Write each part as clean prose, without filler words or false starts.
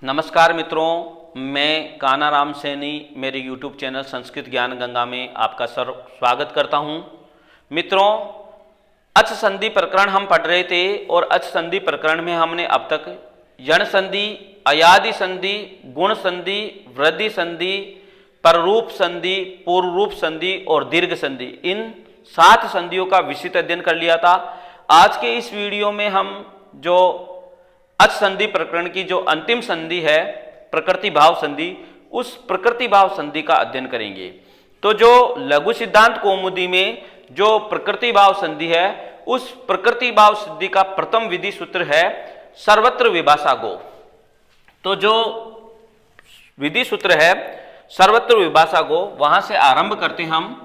नमस्कार मित्रों, मैं कानाराम सैनी मेरे YouTube चैनल संस्कृत ज्ञान गंगा में आपका स्वागत करता हूं। मित्रों, अच संधि प्रकरण हम पढ़ रहे थे और अच संधि प्रकरण में हमने अब तक यण संधि, अयादि संधि, गुण संधि, वृद्धि संधि, पररूप संधि, पूर्व रूप संधि और दीर्घ संधि, इन 7 संधियों का विस्तृत अध्ययन कर लिया था। आज के इस वीडियो में हम जो अच संधि प्रकरण की जो अंतिम संधि है प्रकृति भाव संधि, उस प्रकृति भाव संधि का अध्ययन करेंगे। तो जो लघु सिद्धांत कौमुदी में जो प्रकृति भाव संधि है, उस प्रकृति भाव संधि का प्रथम विधि सूत्र है सर्वत्र विभाषा गो। तो जो विधि सूत्र है सर्वत्र विभाषा गो, वहां से आरंभ करते हम।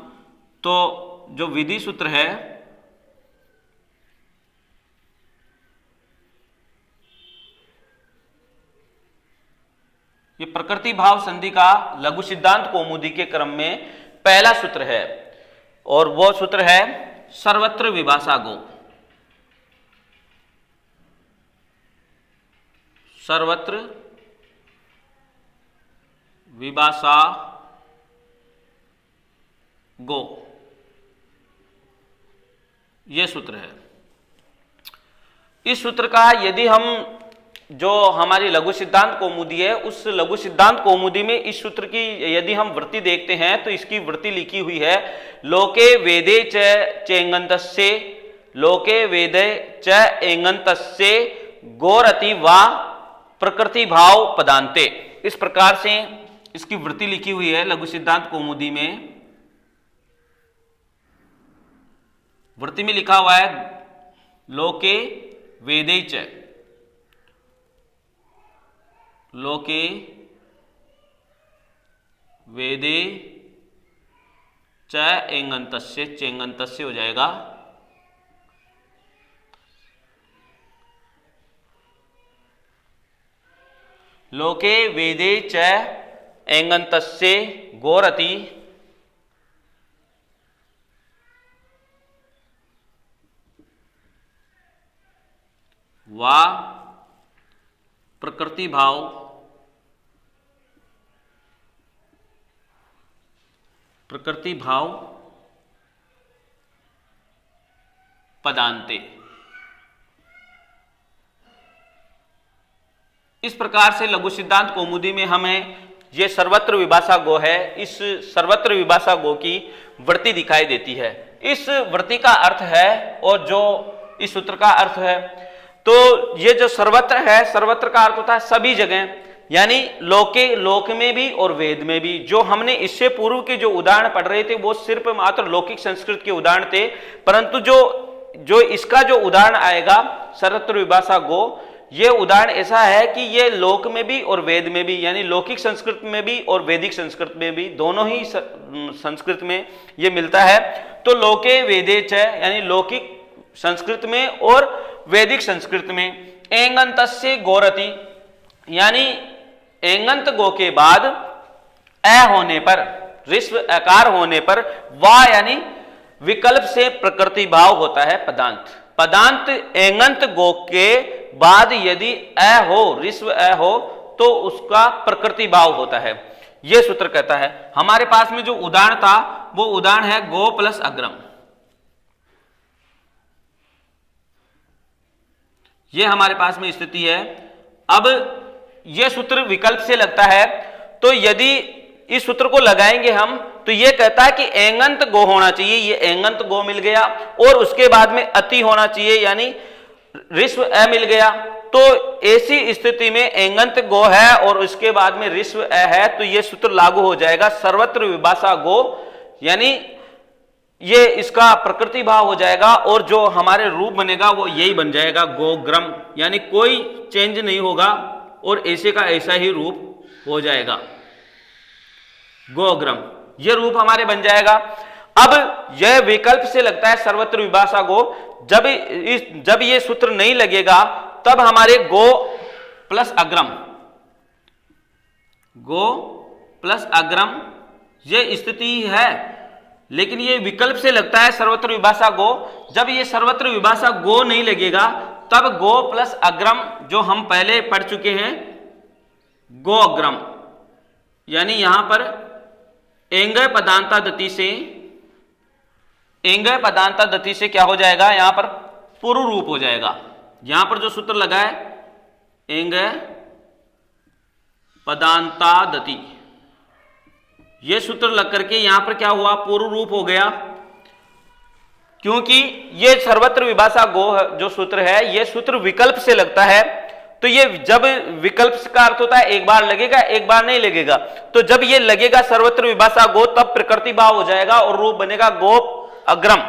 तो जो विधि सूत्र है ये प्रकृति भाव संधि का लघु सिद्धांत कौमुदी के क्रम में पहला सूत्र है और वो सूत्र है सर्वत्र विभाषा गो। सर्वत्र विभाषा गो, ये सूत्र है। इस सूत्र का यदि हम जो हमारी लघु सिद्धांत कौमुदी है, उस लघु सिद्धांत कौमुदी में इस सूत्र की यदि हम वृत्ति देखते हैं तो इसकी वृत्ति लिखी हुई है लोके वेदे च चेंगंतस्य, लोके वेदे च एंगंतस्य गोरति वा प्रकृति भाव पदान्ते। इस प्रकार से इसकी वृत्ति लिखी हुई है लघु सिद्धांत कौमुदी में। वृत्ति में लिखा हुआ है लोके वेदे च, लोके वेदे च एंगंतस्य, चेंगंतस्य हो जाएगा। लोके वेदे च एंगंतस्य गोरति वा प्रकृति भाव पदान्ते। इस प्रकार से लघु सिद्धांत कौमुदी में हमें ये सर्वत्र विभाषा गो है, इस सर्वत्र विभाषा गो की वृत्ति दिखाई देती है। इस वृत्ति का अर्थ है और जो इस सूत्र का अर्थ है, तो ये जो सर्वत्र है, सर्वत्र का अर्थ होता है सभी जगह, यानी लोके, लोक में भी और वेद में भी। जो हमने इससे पूर्व के जो उदाहरण पढ़ रहे थे वो सिर्फ मात्र लौकिक संस्कृत के उदाहरण थे, परंतु जो इसका जो उदाहरण आएगा सर्वत्र विभाषा गो, ये उदाहरण ऐसा है कि ये लोक में भी और वेद में भी, यानी लौकिक संस्कृत में भी और वैदिक संस्कृत में भी, दोनों ही संस्कृत में ये मिलता है। तो लोके वेदे च, यानी लौकिक संस्कृत में और वैदिक संस्कृत में, एंगंतस्य गोरति, यानी एंगंत गो के बाद अ होने पर, ऋस्व अकार होने पर, वा यानी विकल्प से प्रकृति भाव होता है पदांत। पदांत एंगंत गो के बाद यदि अ हो, ऋस्व अ हो, तो उसका प्रकृति भाव होता है। यह सूत्र कहता है। हमारे पास में जो उदाहरण था वो उदाहरण है गो प्लस अग्रम। यह हमारे पास में स्थिति है। अब यह सूत्र विकल्प से लगता है, तो यदि इस सूत्र को लगाएंगे हम तो यह कहता है कि एंगंत गो होना चाहिए, ये एंगंत गो मिल गया, और उसके बाद में अति होना चाहिए, यानी ऋस्व अ मिल गया। तो ऐसी स्थिति में एंगंत गो है और उसके बाद में ऋस्व अ है, तो यह सूत्र लागू हो जाएगा सर्वत्र विभाषा गो, यानी ये इसका प्रकृति भाव हो जाएगा और जो हमारे रूप बनेगा वो यही बन जाएगा गोग्रम, यानी कोई चेंज नहीं होगा और ऐसे का ऐसा ही रूप हो जाएगा गोग्रम, ये रूप हमारे बन जाएगा। अब यह विकल्प से लगता है सर्वत्र विभाषा गो। जब ये सूत्र नहीं लगेगा तब हमारे गो प्लस अग्रम, गो प्लस अग्रम ये स्थिति है, लेकिन ये विकल्प से लगता है सर्वत्र विभाषा गो। जब ये सर्वत्र विभाषा गो नहीं लगेगा तब गो प्लस अग्रम जो हम पहले पढ़ चुके हैं, गो अग्रम, यानी यहां पर एंगय पदांता दति से, एंगय पदांता दति से क्या हो जाएगा, यहां पर पूर्व रूप हो जाएगा। यहां पर जो सूत्र लगा है एंगय पदांता दति, यह सूत्र लग करके यहां पर क्या हुआ, पूर्व रूप हो गया। क्योंकि ये सर्वत्र विभाषा गो जो सूत्र है, यह सूत्र विकल्प से लगता है, तो ये जब विकल्प का अर्थ होता है एक बार लगेगा एक बार नहीं लगेगा, तो जब ये लगेगा सर्वत्र विभाषा गो तब प्रकृति भाव हो जाएगा और रूप बनेगा गो अग्रम,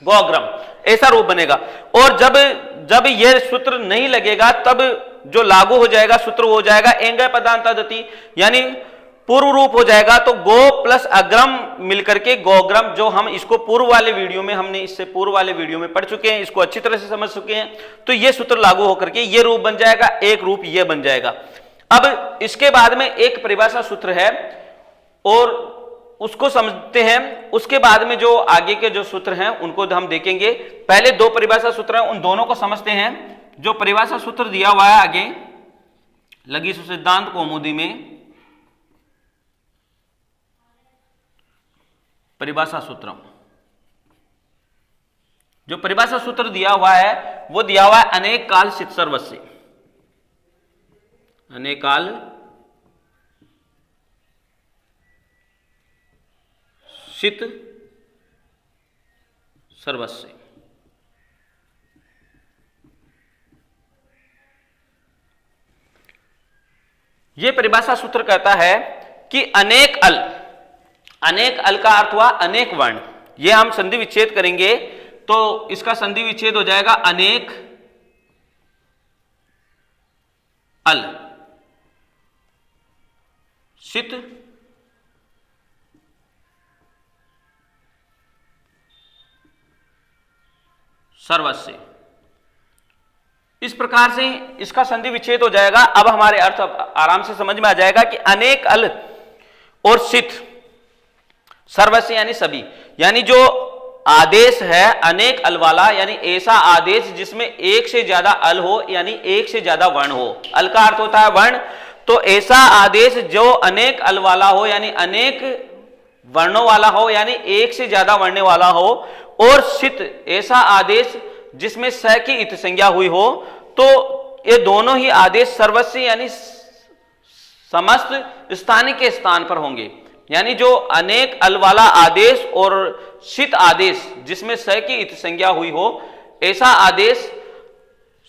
गो अग्रम, ऐसा रूप बनेगा। और जब ये सूत्र नहीं लगेगा तब जो लागू हो जाएगा सूत्र हो जाएगा एंगय पदांता दति, यानी पूर्व रूप हो जाएगा। तो गो प्लस अग्रम मिलकर के गोग्रम, जो हम इसको पूर्व वाले वीडियो में, हमने इससे पूर्व वाले वीडियो में पढ़ चुके हैं, इसको अच्छी तरह से समझ चुके हैं। तो ये सूत्र लागू होकर के ये रूप बन जाएगा, एक रूप ये बन जाएगा। अब इसके बाद में एक परिभाषा सूत्र है और उसको समझते हैं, उसके बाद में जो आगे के जो सूत्र हैं उनको हम देखेंगे। पहले दो परिभाषा सूत्र हैं, उन दोनों को समझते हैं। जो परिभाषा सूत्र दिया हुआ है आगे लघु सिद्धांत कौमुदी में, परिभाषा सूत्र, जो परिभाषा सूत्र दिया हुआ है वो दिया हुआ है अनेक काल सित सर्वस्य, अनेक काल सित सर्वस्य। यह परिभाषा सूत्र कहता है कि अनेक अल, अनेक अल का अर्थ हुआ अनेक वर्ण। ये हम संधि विच्छेद करेंगे तो इसका संधि विच्छेद हो जाएगा अनेक अल सित सर्वस्य। इस प्रकार से इसका संधि विच्छेद हो जाएगा। अब हमारे अर्थ आराम से समझ में आ जाएगा कि अनेक अल और सित सर्वस्य यानी सभी, यानी जो आदेश है अनेक अल वाला, यानी ऐसा आदेश जिसमें एक से ज्यादा अल हो, यानी एक से ज्यादा वर्ण हो। अल का अर्थ होता है वर्ण, तो ऐसा आदेश जो अनेक अल वाला हो, यानी अनेक वर्णों वाला हो, यानी एक से ज्यादा वर्ण वाला हो। और सित ऐसा आदेश जिसमें स की इत संज्ञा हुई हो। तो ये दोनों ही आदेश सर्वस्य यानी समस्त स्थानीय के स्थान पर होंगे, यानी जो अनेक अल वाला आदेश और सित आदेश जिसमें स की इत संज्ञा हुई हो, ऐसा आदेश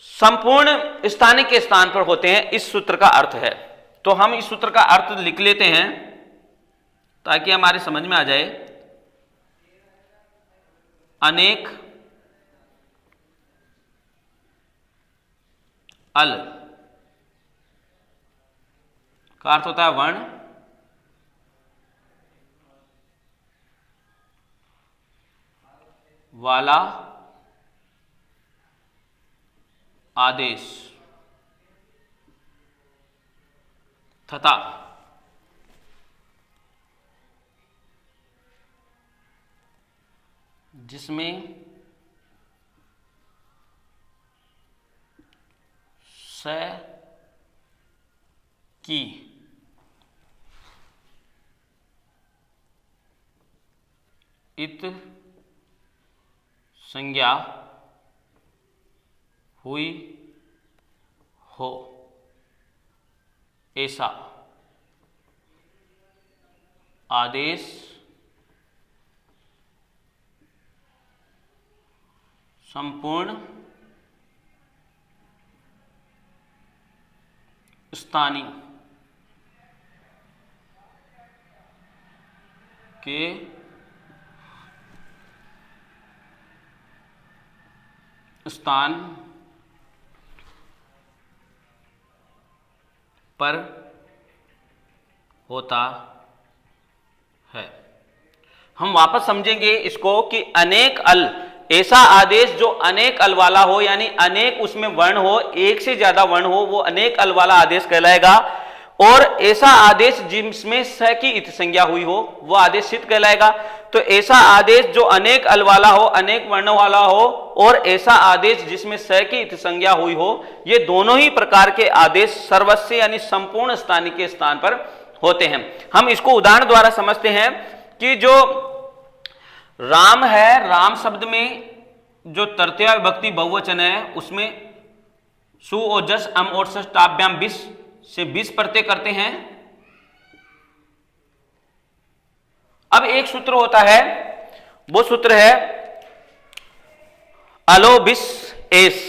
संपूर्ण स्थानीय के स्थान पर होते हैं। इस सूत्र का अर्थ है। तो हम इस सूत्र का अर्थ लिख लेते हैं ताकि हमारे समझ में आ जाए। अनेक अल का अर्थ होता है वर्ण, वाला आदेश तथा जिसमें स की इत संज्ञा हुई हो, ऐसा आदेश संपूर्ण स्थानीय के स्थान पर होता है। हम वापस समझेंगे इसको कि अनेक अल ऐसा आदेश जो अनेक अल वाला हो, यानी अनेक उसमें वर्ण हो, एक से ज्यादा वर्ण हो, वो अनेक अल वाला आदेश कहलाएगा। और ऐसा आदेश जिसमें स की इत संज्ञा हुई हो वो आदेश सिद्ध कहलाएगा। तो ऐसा आदेश जो अनेक अल वाला हो, अनेक वर्णों वाला हो, और ऐसा आदेश जिसमें स की इत संज्ञा हुई हो, ये दोनों ही प्रकार के आदेश सर्वस्व यानी संपूर्ण स्थानीय के स्थान पर होते हैं। हम इसको उदाहरण द्वारा समझते हैं कि जो राम है, राम शब्द में जो तृतीया विभक्ति बहुवचन है उसमें सु और जस अम और षष्ठाभ्याम 20 से 20 प्रत्यय करते हैं। अब एक सूत्र होता है, वो सूत्र है अलो बिस एस।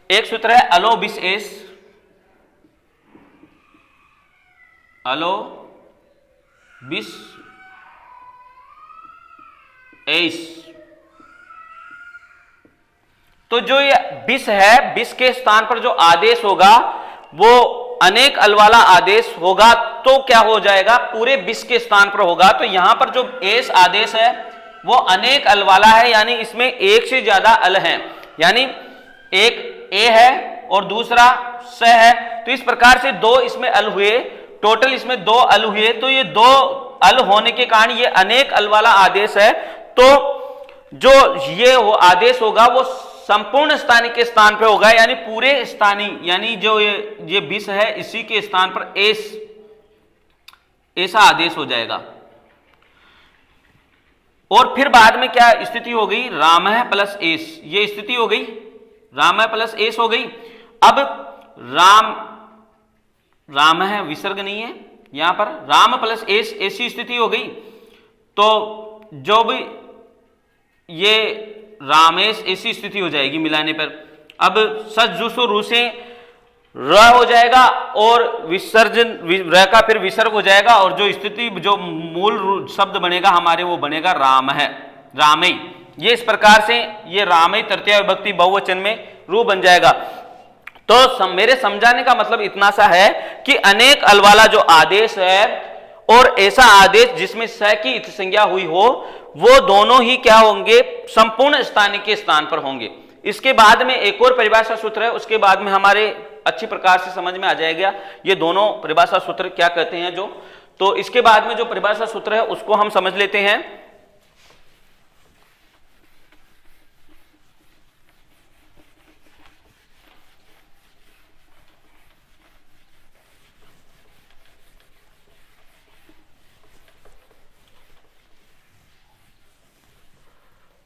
एक सूत्र है अलो बिस एस, अलो बिस एस। तो जो ये बिस है, बिस के स्थान पर जो आदेश होगा वो अनेक अल वाला आदेश होगा, तो क्या हो जाएगा, पूरे बिस के स्थान पर होगा। तो यहां पर जो एस आदेश है वो अनेक अल वाला है, यानी इसमें एक से ज्यादा अल है, यानी एक ए है और दूसरा स है। तो इस प्रकार से दो इसमें अल हुए, टोटल इसमें 2 अल हुए। तो ये 2 अल होने के कारण ये अनेक अल वाला आदेश है। तो जो ये आदेश होगा वो संपूर्ण स्थानीय के स्थान पे होगा, यानी पूरे स्थानीय, यानी जो ये 20 है इसी के स्थान पर एस ऐसा आदेश हो जाएगा। और फिर बाद में क्या स्थिति हो गई, राम है प्लस एस, ये स्थिति हो गई, राम है प्लस एस हो गई। अब राम है, विसर्ग नहीं है यहां पर, राम प्लस एस ऐसी स्थिति हो गई। तो जो भी ये रामेश ऐसी स्थिति हो जाएगी मिलाने पर। अब सच जुसो रूसे र हो जाएगा और विसर्जन र का फिर विसर्ग हो जाएगा, और जो स्थिति जो मूल शब्द बनेगा हमारे वो बनेगा राम है, रामई। ये इस प्रकार से ये रामई तृतीया विभक्ति बहुवचन में रूप बन जाएगा। तो मेरे समझाने का मतलब इतना सा है कि अनेक अल वाला जो आदेश है और ऐसा आदेश जिसमें स की इत संज्ञा हुई हो, वो दोनों ही क्या होंगे, संपूर्ण स्थानीय के स्थान पर होंगे। इसके बाद में एक और परिभाषा सूत्र है, उसके बाद में हमारे अच्छी प्रकार से समझ में आ जाएगा ये दोनों परिभाषा सूत्र क्या कहते हैं। जो तो इसके बाद में जो परिभाषा सूत्र है उसको हम समझ लेते हैं।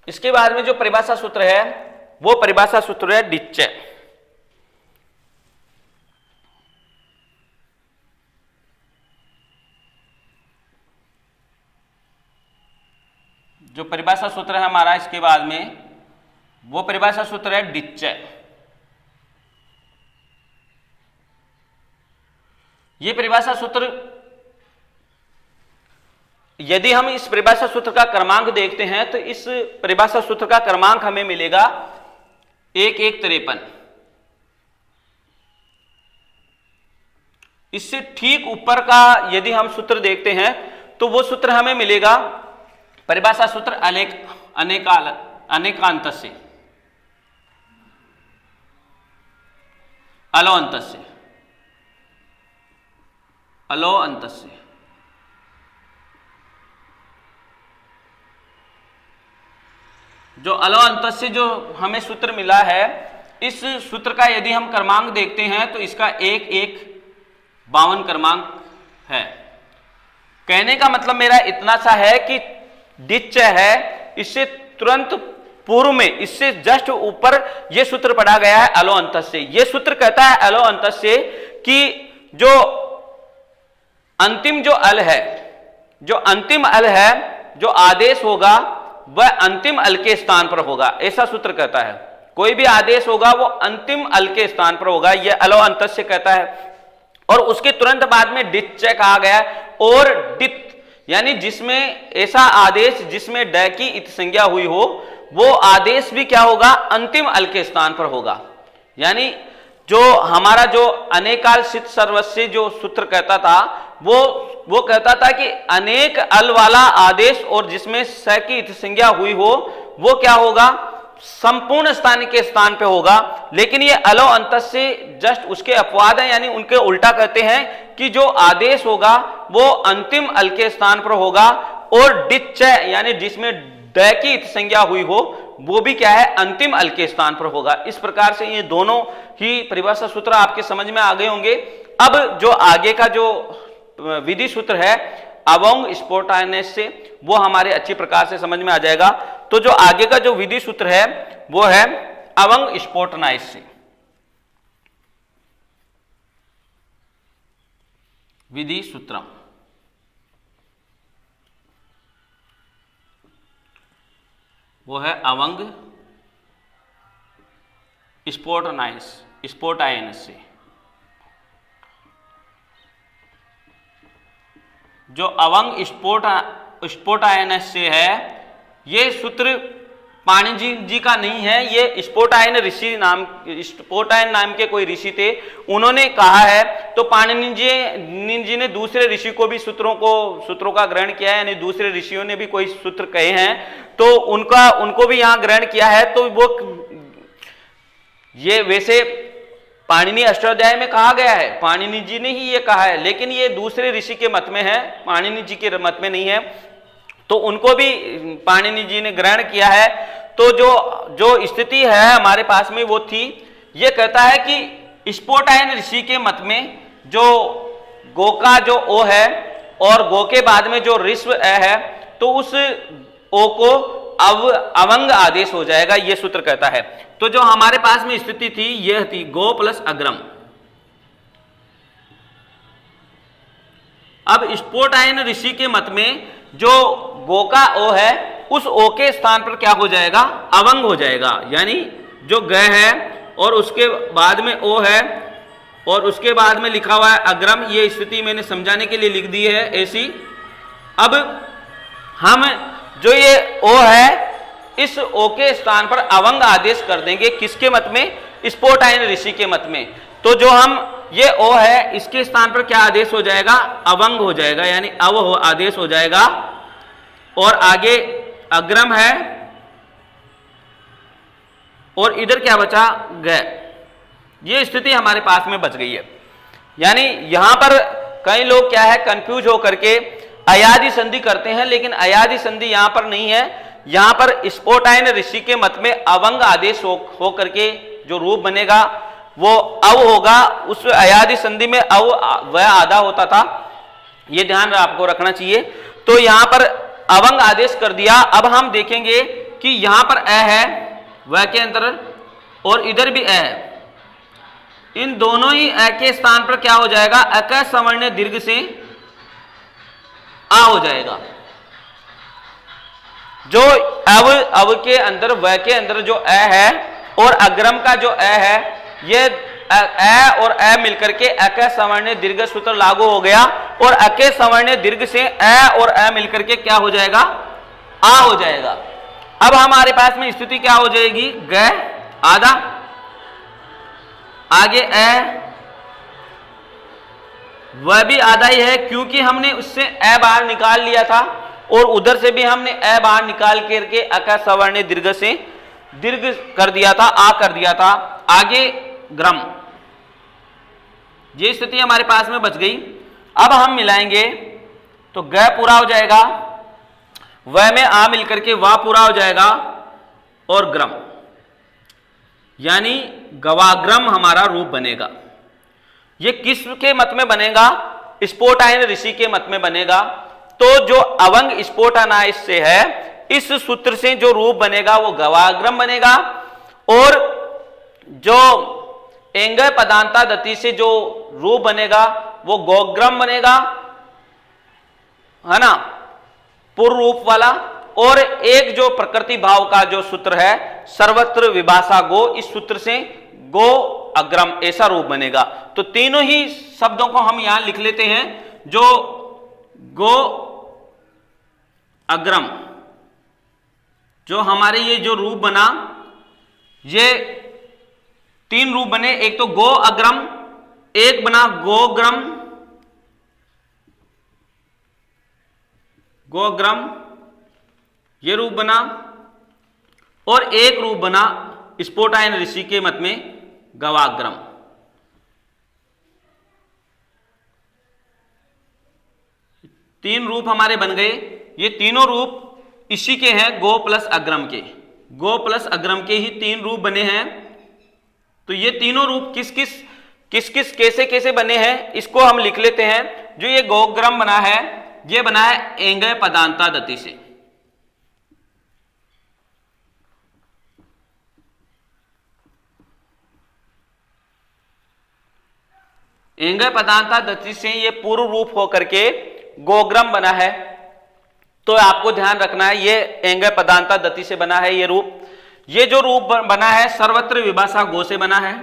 इसके बाद में जो परिभाषा सूत्र है वो परिभाषा सूत्र है डिच्चे। जो परिभाषा सूत्र है हमारा इसके बाद में वो परिभाषा सूत्र है डिच्चे। ये परिभाषा सूत्र, यदि हम इस परिभाषा सूत्र का क्रमांक देखते हैं तो इस परिभाषा सूत्र का क्रमांक हमें मिलेगा 1153। इससे ठीक ऊपर का यदि हम सूत्र देखते हैं तो वो सूत्र हमें मिलेगा परिभाषा सूत्र अनेकांतस्य, अलो अंतस्य, अलो अंतस्य। जो अलो अंतस्य जो हमें सूत्र मिला है, इस सूत्र का यदि हम क्रमांक देखते हैं तो इसका 1152 क्रमांक है। कहने का मतलब मेरा इतना सा है कि डिच है, इससे तुरंत पूर्व में, इससे जस्ट ऊपर यह सूत्र पढ़ा गया है अलो अंतस्य। यह सूत्र कहता है अलो अंतस्य कि जो अंतिम जो अल है, जो अंतिम अल है, जो आदेश होगा वह अंतिम अल के स्थान पर होगा, ऐसा सूत्र कहता है। कोई भी आदेश होगा वो अंतिम अल के स्थान पर होगा, यह अलो अंतस्य कहता है। और उसके तुरंत बाद में डिच्चे कहा गया है, और डित यानी जिसमें ऐसा आदेश जिसमें ड की इत संज्ञा हुई हो, वो आदेश भी क्या होगा, अंतिम अल के स्थान पर होगा। यानी जो हमारा जो अनेकाल सित सर्वस्व जो सूत्र कहता था वो कहता था कि अनेक अल वाला आदेश और जिसमें स की इत संज्ञा हुई हो वो क्या होगा, संपूर्ण स्थान के स्थान पे होगा, लेकिन ये अलो अंत से जस्ट उसके अपवाद है, यानी उनके उल्टा कहते हैं कि जो आदेश होगा वो अंतिम अल के स्थान पर होगा, और डिच यानी जिसमें ड की इत संज्ञा हुई हो वो भी क्या है, अंतिम अल के स्थान पर होगा। इस प्रकार से ये दोनों ही परिभाषा सूत्र आपके समझ में आ गए होंगे। अब जो आगे का जो विधि सूत्र है अवंग स्फोटायनस से, वो हमारे अच्छी प्रकार से समझ में आ जाएगा। तो जो आगे का जो विधि सूत्र है वो है अवंग स्फोटनाइस से। विधि सूत्रम वो है अवंग स्फोटायनस से। जो अवंग स्फोटायनस से है, ये सूत्र पाणिनि जी का नहीं है, ये स्फोटायन ऋषि नाम, स्फोटायन नाम के कोई ऋषि थे, उन्होंने कहा है। तो पाणिनि जी ने दूसरे ऋषि को भी सूत्रों का ग्रहण किया है, यानी दूसरे ऋषियों ने भी कोई सूत्र कहे हैं तो उनको भी यहां ग्रहण किया है। तो वो ये वैसे पाणिनि अष्टाध्याय में कहा गया है, पाणिनि जी ने ही ये कहा है, लेकिन ये दूसरे ऋषि के मत में है, पाणिनि जी के मत में नहीं है, तो उनको भी पाणिनि जी ने ग्रहण किया है। तो जो स्थिति है हमारे पास में वो थी, ये कहता है कि स्फोटायन ऋषि के मत में जो गो का जो ओ है और गो के बाद में जो ऋस्व ए है, तो उस ओ को अवंग आदेश हो जाएगा, ये सूत्र कहता है। तो जो हमारे पास में स्थिति थी यह थी गो प्लस अग्रम। अब स्फोटायन ऋषि के मत में जो गो का ओ है उस ओ के स्थान पर क्या हो जाएगा, अवंग हो जाएगा, यानी जो ग है और उसके बाद में ओ है और उसके बाद में लिखा हुआ है अग्रम। ये स्थिति मैंने समझाने के लिए लिख दी है ऐसी। अब हम जो ये ओ है इस ओ के स्थान पर अवंग आदेश कर देंगे, किसके मत में, स्फोटायन ऋषि के मत में। तो जो हम ये ओ है इसके स्थान पर क्या आदेश हो जाएगा, अवंग हो जाएगा, यानी अव आदेश हो जाएगा। और आगे अग्रम है और इधर क्या बचा, ग। ये स्थिति हमारे पास में बच गई है। यानी यहां पर कई लोग क्या है कंफ्यूज हो करके अयादि संधि करते हैं, लेकिन अयादि संधि यहां पर नहीं है। यहां पर स्फोटायन ऋषि के मत में अवंग आदेश हो करके जो रूप बनेगा वो अव होगा। उस अयादि संधि में अव वह आधा होता था, ये ध्यान आपको रखना चाहिए। तो यहां पर अवंग आदेश कर दिया। अब हम देखेंगे कि यहां पर अ है वह के अंतर और इधर भी अ है, इन दोनों ही अ के स्थान पर क्या हो जाएगा, अक सवर्ण दीर्घ से आ हो जाएगा। जो अव के अंदर व के अंदर जो अ है और अग्रम का जो अ है, ये अ और अ मिलकर के अक सवर्ण दीर्घ सूत्र लागू हो गया और अके सवर्ण दीर्घ से अ और अ मिलकर के क्या हो जाएगा, आ हो जाएगा। अब हमारे पास में स्थिति क्या हो जाएगी, ग आधा, आगे अ वह भी आधा ही है क्योंकि हमने उससे अ बाहर निकाल लिया था और उधर से भी हमने अ बाहर निकाल करके अक सवर्ण दीर्घ से दीर्घ कर दिया था, आ कर दिया था। आगे ग्रम, ये स्थिति हमारे पास में बच गई। अब हम मिलाएंगे तो ग पूरा हो जाएगा, वह में आ मिलकर के वाह पूरा हो जाएगा और ग्रम, यानी गवाग्रम हमारा रूप बनेगा। ये किस के मत में बनेगा, स्फोटायन ऋषि के मत में बनेगा। तो जो अवंग स्फोटानाइस से है, इस सूत्र से जो रूप बनेगा वो गवाग्रम बनेगा और जो एंग पदांता दति से जो रूप बनेगा वो गोग्रम बनेगा, है ना, पूर्व रूप वाला। और एक जो प्रकृति भाव का जो सूत्र है सर्वत्र विभाषा गो, इस सूत्र से गो अग्रम ऐसा रूप बनेगा। तो तीनों ही शब्दों को हम यहां लिख लेते हैं। जो गो अग्रम, जो हमारे ये जो रूप बना, ये तीन रूप बने, एक तो गो अग्रम, एक बना गोग्रम, गोग्रम ये रूप बना, और एक रूप बना स्पोटायन ऋषि के मत में गवाग्रम। तीन रूप हमारे बन गए। ये तीनों रूप इसी के हैं, गो प्लस अग्रम के। गो प्लस अग्रम के ही तीन रूप बने हैं। तो ये तीनों रूप किस किस कैसे कैसे बने हैं इसको हम लिख लेते हैं। जो ये गोग्रम बना है, ये बना है एंगय पदांता दति से। एंगय पदांता दति से ये पूर्व रूप होकर के गोग्रम बना है। तो आपको ध्यान रखना है, ये एंगय पदांता दति से बना है ये रूप। ये जो रूप बना है सर्वत्र विभाषा गो से बना है।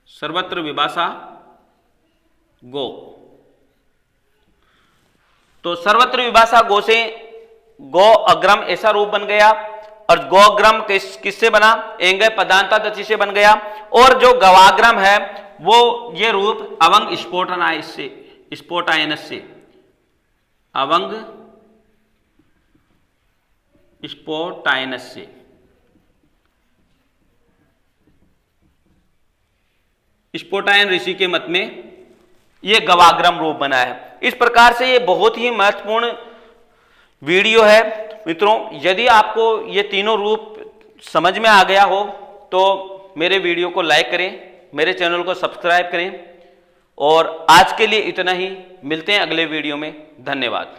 सर्वत्र विभाषा गो। तो सर्वत्र विभाषा गो से गो अग्रम ऐसा रूप बन गया। और गोग्रम किससे बना? एंगय पदांता दति से बन गया। और जो गवाग्रम है वो ये रूप अवंग स्पोटायनस से, अवंग स्पोटायनस से। स्पोटायन ऋषि के मत में ये गवाग्रम रूप बना है। इस प्रकार से ये बहुत ही महत्वपूर्ण वीडियो है मित्रों। यदि आपको ये तीनों रूप समझ में आ गया हो तो मेरे वीडियो को लाइक करें, मेरे चैनल को सब्सक्राइब करें। और आज के लिए इतना ही, मिलते हैं अगले वीडियो में। धन्यवाद।